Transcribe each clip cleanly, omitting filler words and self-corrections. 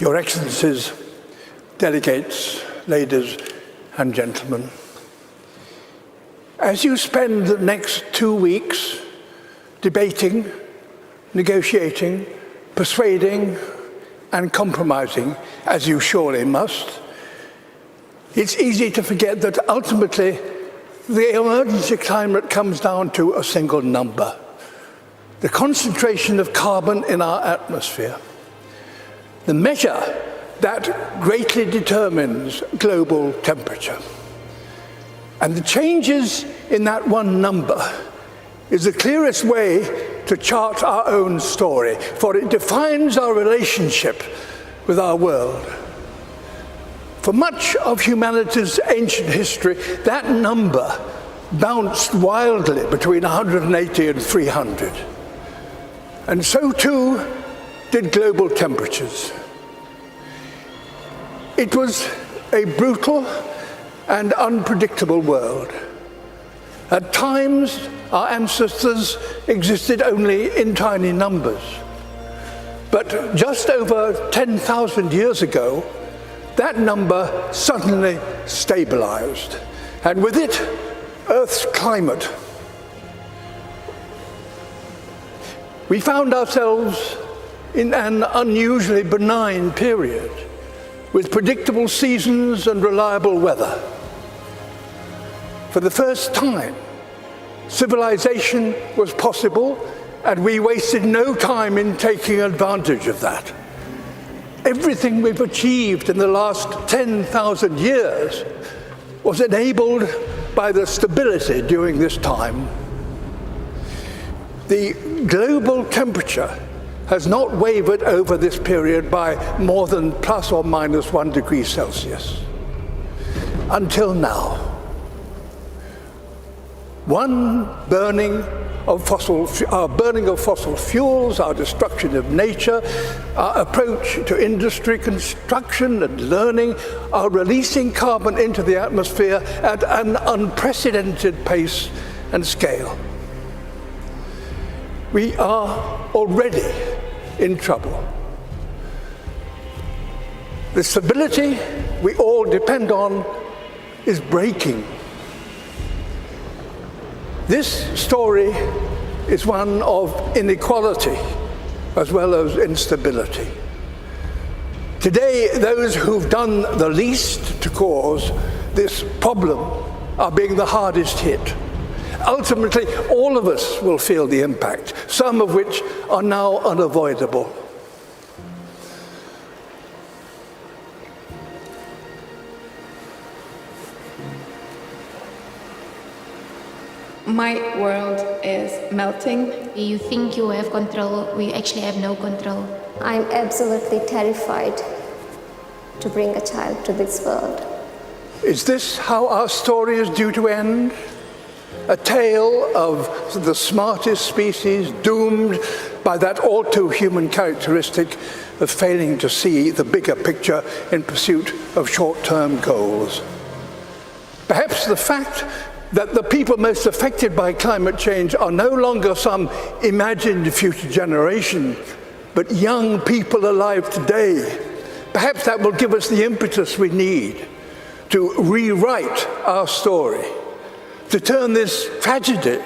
Your Excellencies, delegates, ladies and gentlemen, as you spend the next 2 weeks debating, negotiating, persuading, and compromising, as you surely must, it's easy to forget that ultimately the emergency climate comes down to a single number: the concentration of carbon in our atmosphere, the measure that greatly determines global temperature. And the changes in that one number is the clearest way to chart our own story, for it defines our relationship with our world. For much of humanity's ancient history, that number bounced wildly between 180 and 300. And so too did global temperatures. It was a brutal and unpredictable world. At times, our ancestors existed only in tiny numbers. But just over 10,000 years ago, that number suddenly stabilized, and with it, Earth's climate. We found ourselves in an unusually benign period, with predictable seasons and reliable weather. For the first time, civilization was possible, and we wasted no time in taking advantage of that. Everything we've achieved in the last 10,000 years was enabled by the stability during this time. The global temperature has not wavered over this period by more than plus or minus 1 degree Celsius. Until now. Our burning of fossil fuels, our destruction of nature, our approach to industry, construction and learning are releasing carbon into the atmosphere at an unprecedented pace and scale. We are already in trouble. The stability we all depend on is breaking. This story is one of inequality as well as instability. Today, those who've done the least to cause this problem are being the hardest hit. Ultimately, all of us will feel the impact, some of which are now unavoidable. My world is melting. You think you have control, we actually have no control. I'm absolutely terrified to bring a child to this world. Is this how our story is due to end? A tale of the smartest species doomed by that all too human characteristic of failing to see the bigger picture in pursuit of short-term goals. Perhaps the fact that the people most affected by climate change are no longer some imagined future generation, but young people alive today. Perhaps that will give us the impetus we need to rewrite our story, to turn this tragedy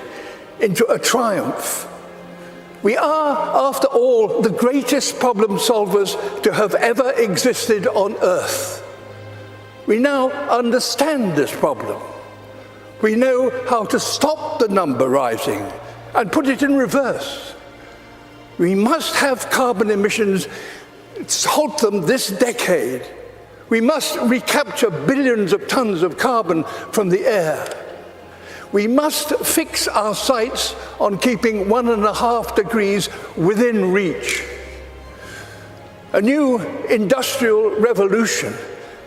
into a triumph. We are, after all, the greatest problem solvers to have ever existed on Earth. We now understand this problem. We know how to stop the number rising and put it in reverse. We must have carbon emissions, halt them this decade. We must recapture billions of tons of carbon from the air. We must fix our sights on keeping 1.5 degrees within reach. A new industrial revolution,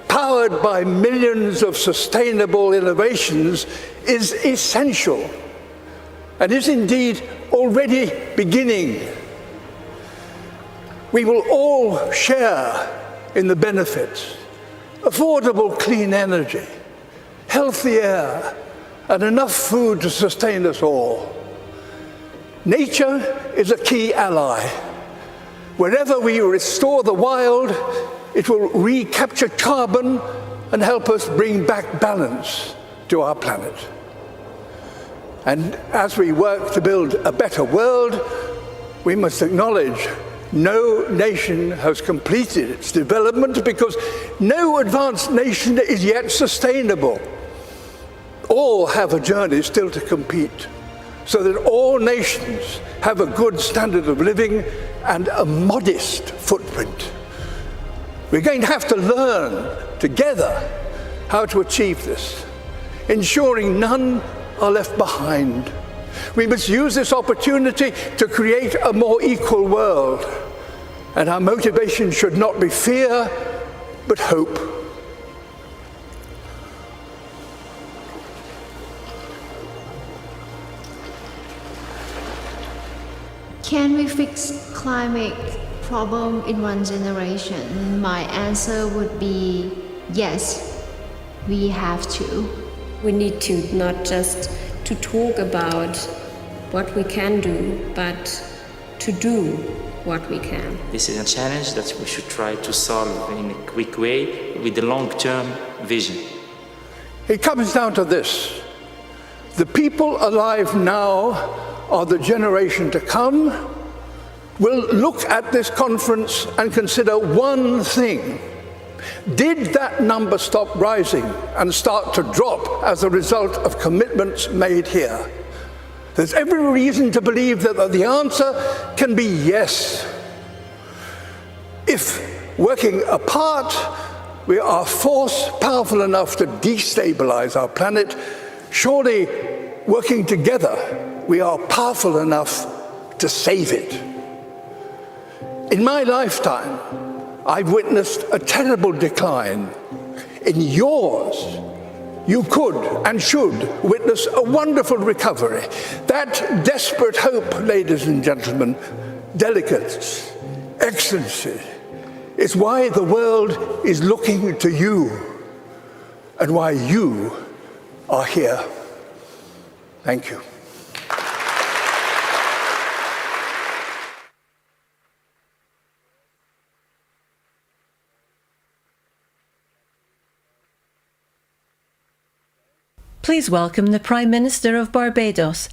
powered by millions of sustainable innovations, is essential and is indeed already beginning. We will all share in the benefits: affordable clean energy, healthy air, and enough food to sustain us all. Nature is a key ally. Wherever we restore the wild, it will recapture carbon and help us bring back balance to our planet. And as we work to build a better world, we must acknowledge no nation has completed its development because no advanced nation is yet sustainable. All have a journey still to compete, so that all nations have a good standard of living and a modest footprint. We're going to have to learn together how to achieve this, ensuring none are left behind. We must use this opportunity to create a more equal world, and our motivation should not be fear, but hope. Can we fix climate problem in one generation? My answer would be yes, we have to. We need to not just to talk about what we can do, but to do what we can. This is a challenge that we should try to solve in a quick way with a long-term vision. It comes down to this: the people alive now are the generation to come will look at this conference and consider one thing. Did that number stop rising and start to drop as a result of commitments made here? There's every reason to believe that the answer can be yes. If working apart, we are force powerful enough to destabilize our planet, surely working together, we are powerful enough to save it. In my lifetime, I've witnessed a terrible decline. In yours, you could and should witness a wonderful recovery. That desperate hope, ladies and gentlemen, delegates, excellency, is why the world is looking to you and why you are here. Thank you. Please welcome the Prime Minister of Barbados,